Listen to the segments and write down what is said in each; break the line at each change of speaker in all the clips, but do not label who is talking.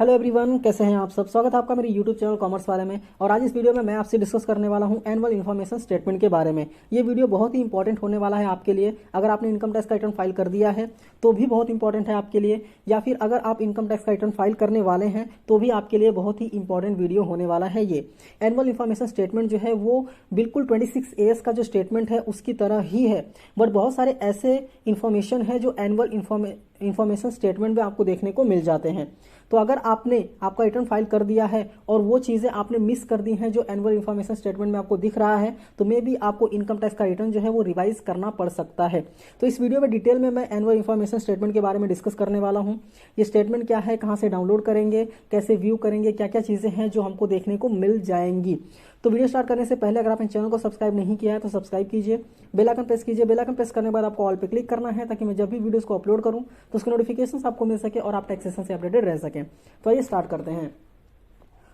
Hello everyone, कैसे हैं आप सब। स्वागत है आपका मेरे यूट्यूब चैनल कॉमर्स वाले में। और आज इस वीडियो में मैं आपसे डिस्कस करने वाला हूं एनुअल इन्फॉर्मेशन स्टेटमेंट के बारे में। ये वीडियो बहुत ही इंपॉर्टेंट होने वाला है आपके लिए। अगर आपने इनकम टैक्स का रिटर्न फाइल कर दिया है तो भी बहुत इंपॉर्टेंट है आपके लिए, या फिर अगर आप इनकम टैक्स का रिटर्न फाइल करने वाले हैं तो भी आपके लिए बहुत ही इंपॉर्टेंट वीडियो होने वाला है। ये एनुअल इन्फॉर्मेशन स्टेटमेंट जो है वो बिल्कुल 26 का जो स्टेटमेंट है उसकी तरह ही है, बट बहुत सारे ऐसे इन्फॉर्मेशन है जो एनुअल इन्फॉर्मेशन स्टेटमेंट में आपको देखने को मिल जाते हैं। तो अगर आपने आपका रिटर्न फाइल कर दिया है और वो चीज़ें आपने मिस कर दी हैं जो एनुअल इन्फॉर्मेशन स्टेटमेंट में आपको दिख रहा है, तो मे भी आपको इनकम टैक्स का रिटर्न जो है वो रिवाइज करना पड़ सकता है। तो इस वीडियो में डिटेल में मैं एनुअल इन्फॉर्मेशन स्टेटमेंट के बारे में डिस्कस करने वाला हूँ। ये स्टेटमेंट क्या है, कहाँ से डाउनलोड करेंगे, कैसे व्यू करेंगे, क्या क्या चीज़ें हैं जो हमको देखने को मिल जाएंगी। तो वीडियो स्टार्ट करने से पहले अगर आपने चैनल को सब्सक्राइब नहीं किया है तो सब्सक्राइब कीजिए, बेल आइकन प्रेस कीजिए। बेल आइकन प्रेस करने के बाद आपको ऑल पे क्लिक करना है ताकि मैं जब भी वीडियोस को अपलोड करूं तो उसके नोटिफिकेशंस आपको मिल सके और आप टैक्सेशन से अपडेटेड रह सकें। तो आइए स्टार्ट करते हैं।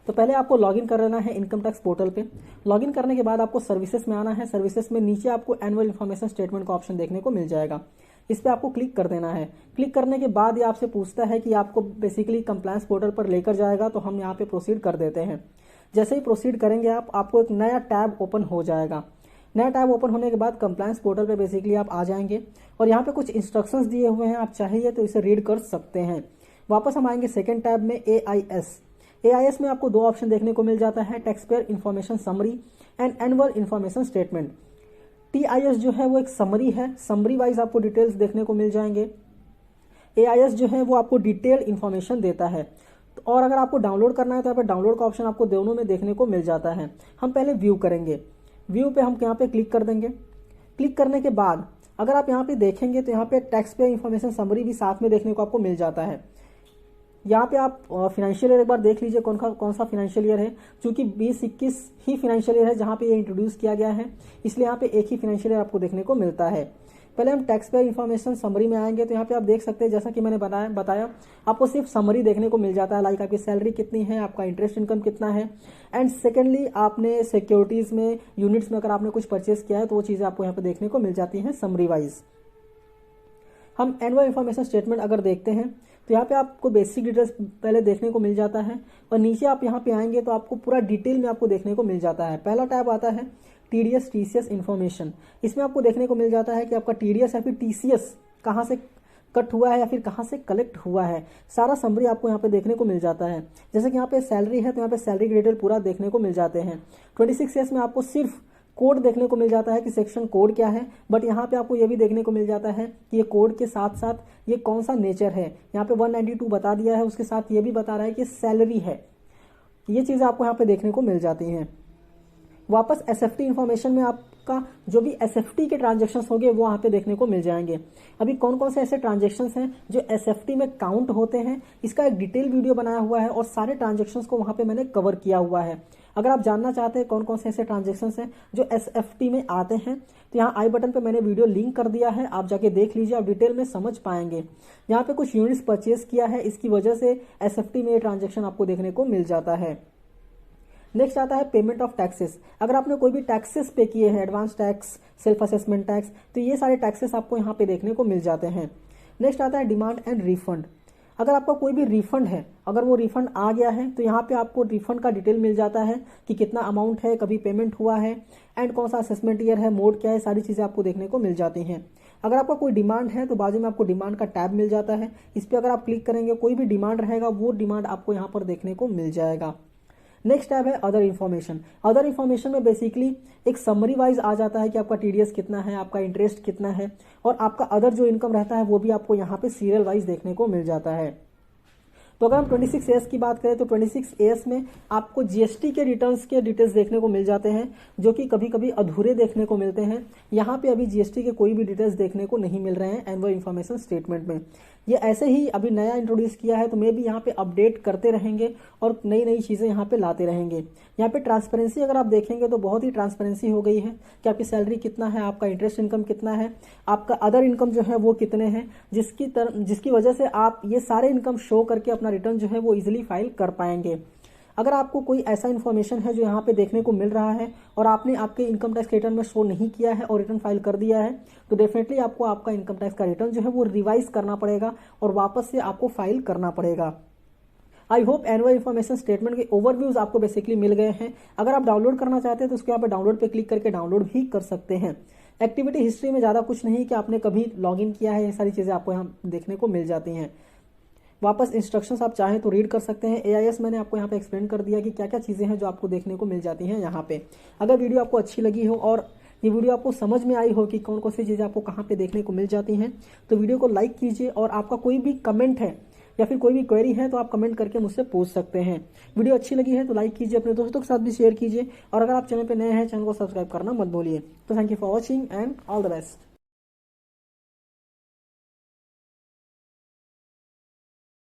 तो पहले आपको लॉगिन कर लेना है इनकम टैक्स पोर्टल पे। लॉगिन करने के बाद आपको सर्विसेज में आना है। सर्विसेज में नीचे आपको एनुअल इन्फॉर्मेशन स्टेटमेंट का ऑप्शन देखने को मिल जाएगा। इस पर आपको क्लिक कर देना है। क्लिक करने के बाद ये आपसे पूछता है कि आपको बेसिकली कंप्लायंस पोर्टल पर लेकर जाएगा, तो हम यहाँ पे प्रोसीड कर देते हैं। जैसे ही प्रोसीड करेंगे आपको एक नया टैब ओपन हो जाएगा। नया टैब ओपन होने के बाद कंप्लायंस पोर्टल पे बेसिकली आप आ जाएंगे और यहाँ पे कुछ इंस्ट्रक्शंस दिए हुए हैं, आप चाहिए तो इसे रीड कर सकते हैं। वापस हम आएंगे सेकेंड टैब में AIS में आपको दो ऑप्शन देखने को मिल जाता है, tax payer information summary and annual information statement. TIS जो है वो एक समरी है, समरी वाइज आपको डिटेल्स देखने को मिल जाएंगे। AIS जो है वो आपको डिटेल इन्फॉर्मेशन देता है। और अगर आपको डाउनलोड करना है तो यहाँ पे डाउनलोड का ऑप्शन आपको दोनों में देखने को मिल जाता है। हम पहले व्यू करेंगे। व्यू पे हम यहाँ पे क्लिक कर देंगे। क्लिक करने के बाद अगर आप यहाँ पे देखेंगे तो यहाँ पे टैक्स पेयर इन्फॉर्मेशन समरी भी साथ में देखने को आपको मिल जाता है। यहाँ पे आप फाइनेंशियल ईयर एक बार देख लीजिए कौन सा फाइनेंशियल ईयर है। चूंकि 2021 ही फाइनेंशियल ईयर है जहाँ पे ये इंट्रोड्यूस किया गया है, इसलिए यहाँ पे एक ही फाइनेंशियल ईयर आपको देखने को मिलता है। पहले हम टैक्स पेयर इन्फॉर्मेशन समरी में आएंगे तो यहाँ पे आप देख सकते हैं, जैसा कि मैंने बताया आपको सिर्फ समरी देखने को मिल जाता है, लाइक आपकी सैलरी कितनी है, आपका इंटरेस्ट इनकम कितना है, एंड सेकेंडली आपने सिक्योरिटीज में यूनिट्स में अगर आपने कुछ परचेस किया है तो वो चीज़ें आपको यहाँ पे देखने को मिल जाती हैं समरी वाइज। हम एनुअल इन्फॉर्मेशन स्टेटमेंट अगर देखते हैं तो यहाँ पे आपको बेसिक डिटेल्स पहले देखने को मिल जाता है और नीचे आप यहाँ पे आएंगे तो आपको पूरा डिटेल में आपको देखने को मिल जाता है। पहला टैब आता है TDS TCS इन्फॉर्मेशन। इसमें आपको देखने को मिल जाता है कि आपका TDS या फिर TCS कहाँ से कट हुआ है या फिर कहाँ से कलेक्ट हुआ है, सारा समरी आपको यहाँ पे देखने को मिल जाता है। जैसे कि यहाँ पे सैलरी है तो यहाँ पे सैलरी की डिटेल पूरा देखने को मिल जाते हैं। 26 में आपको सिर्फ कोड देखने को मिल जाता है कि सेक्शन कोड क्या है, बट यहाँ पे आपको ये भी देखने को मिल जाता है कि ये कोड के साथ साथ ये कौन सा नेचर है। यहाँ पे 192 बता दिया है, उसके साथ ये भी बता रहा है कि सैलरी है। ये चीज़ें आपको यहाँ पे देखने को मिल जाती हैं। वापस SFT इन्फॉर्मेशन में आपका जो भी SFT के ट्रांजेक्शन्स होंगे वो वहाँ पे देखने को मिल जाएंगे। अभी कौन कौन से ऐसे ट्रांजेक्शन्स हैं जो SFT में काउंट होते हैं, इसका एक डिटेल वीडियो बनाया हुआ है और सारे ट्रांजेक्शन्स को वहाँ पे मैंने कवर किया हुआ है। अगर आप जानना चाहते हैं कौन कौन से ऐसे ट्रांजेक्शन्स हैं जो SFT में आते हैं तो यहाँ आई बटन पे मैंने वीडियो लिंक कर दिया है, आप जाके देख लीजिए, आप डिटेल में समझ पाएंगे। यहाँ पे कुछ यूनिट्स परचेज किया है, इसकी वजह से SFT में ये ट्रांजेक्शन आपको देखने को मिल जाता है। नेक्स्ट आता है पेमेंट ऑफ टैक्सेस। अगर आपने कोई भी टैक्सेस पे किए हैं, advance tax, self assessment tax, तो ये सारे टैक्सेस आपको यहाँ पे देखने को मिल जाते हैं। नेक्स्ट आता है डिमांड एंड रिफंड। अगर आपका कोई भी रिफंड है, अगर वो रिफंड आ गया है तो यहाँ पे आपको रिफंड का डिटेल मिल जाता है कि कितना अमाउंट है, कभी पेमेंट हुआ है, एंड कौन सा असेसमेंट ईयर है, मोड क्या है, सारी चीज़ें आपको देखने को मिल जाती हैं। अगर आपका कोई डिमांड है तो बाजू में आपको डिमांड का टैब मिल जाता है। इस पर अगर आप क्लिक करेंगे कोई भी डिमांड रहेगा वो डिमांड आपको यहाँ पर देखने को मिल जाएगा। नेक्स्ट टैब है अदर इन्फॉर्मेशन। अदर इन्फॉर्मेशन में बेसिकली एक समरी वाइज आ जाता है कि आपका TDS कितना है, आपका इंटरेस्ट कितना है, और आपका अदर जो इनकम रहता है वो भी आपको यहाँ पे सीरियल वाइज देखने को मिल जाता है। तो अगर हम 26A की बात करें तो 26A में आपको GST के रिटर्न्स के डिटेल्स देखने को मिल जाते हैं जो कि कभी कभी अधूरे देखने को मिलते हैं। यहाँ पे अभी GST के कोई भी डिटेल्स देखने को नहीं मिल रहे हैं एनुअल इन्फॉर्मेशन स्टेटमेंट में। ये ऐसे ही अभी नया इंट्रोड्यूस किया है तो मे भी यहाँ पे अपडेट करते रहेंगे और नई नई चीज़ें यहाँ पे लाते रहेंगे। यहाँ पे ट्रांसपेरेंसी अगर आप देखेंगे तो बहुत ही ट्रांसपेरेंसी हो गई है कि आपकी सैलरी कितना है, आपका इंटरेस्ट इनकम कितना है, आपका अदर इनकम जो है वो कितने हैं, जिसकी वजह से आप ये सारे इनकम शो करके अपना रिटर्न जो है वो इजीली फाइल कर पाएंगे। अगर आपको कोई ऐसा इन्फॉर्मेशन है जो यहाँ पे देखने को मिल रहा है और आपने आपके इनकम टैक्स रिटर्न में शो नहीं किया है और रिटर्न फाइल कर दिया है तो डेफिनेटली आपको आपका इनकम टैक्स का रिटर्न जो है वो रिवाइज करना पड़ेगा और वापस से आपको फाइल करना पड़ेगा। I hope annual information statement के ओवरव्यूज आपको बेसिकली मिल गए हैं। अगर आप डाउनलोड करना चाहते हैं तो उसके यहाँ पे डाउनलोड पे क्लिक करके डाउनलोड भी कर सकते हैं। एक्टिविटी हिस्ट्री में ज़्यादा कुछ नहीं कि आपने कभी लॉगिन किया है, ये सारी चीज़ें आपको यहाँ देखने को मिल जाती हैं। वापस इंस्ट्रक्शंस आप चाहें तो रीड कर सकते हैं। AIS मैंने आपको यहाँ पे एक्सप्लेन कर दिया कि क्या क्या चीज़ें हैं जो आपको देखने को मिल जाती हैं यहाँ पे। अगर वीडियो आपको अच्छी लगी हो और ये वीडियो आपको समझ में आई हो कि कौन कौन सी चीज़ें आपको कहाँ पे देखने को मिल जाती हैं, तो वीडियो को लाइक कीजिए और आपका कोई भी कमेंट है या फिर कोई भी क्वेरी है तो आप कमेंट करके मुझसे पूछ सकते हैं। वीडियो अच्छी लगी है तो लाइक कीजिए, अपने दोस्तों के साथ भी शेयर कीजिए और अगर आप चैनल पे नए हैं चैनल को सब्सक्राइब करना मत भूलिए। तो thank you for watching and all the best.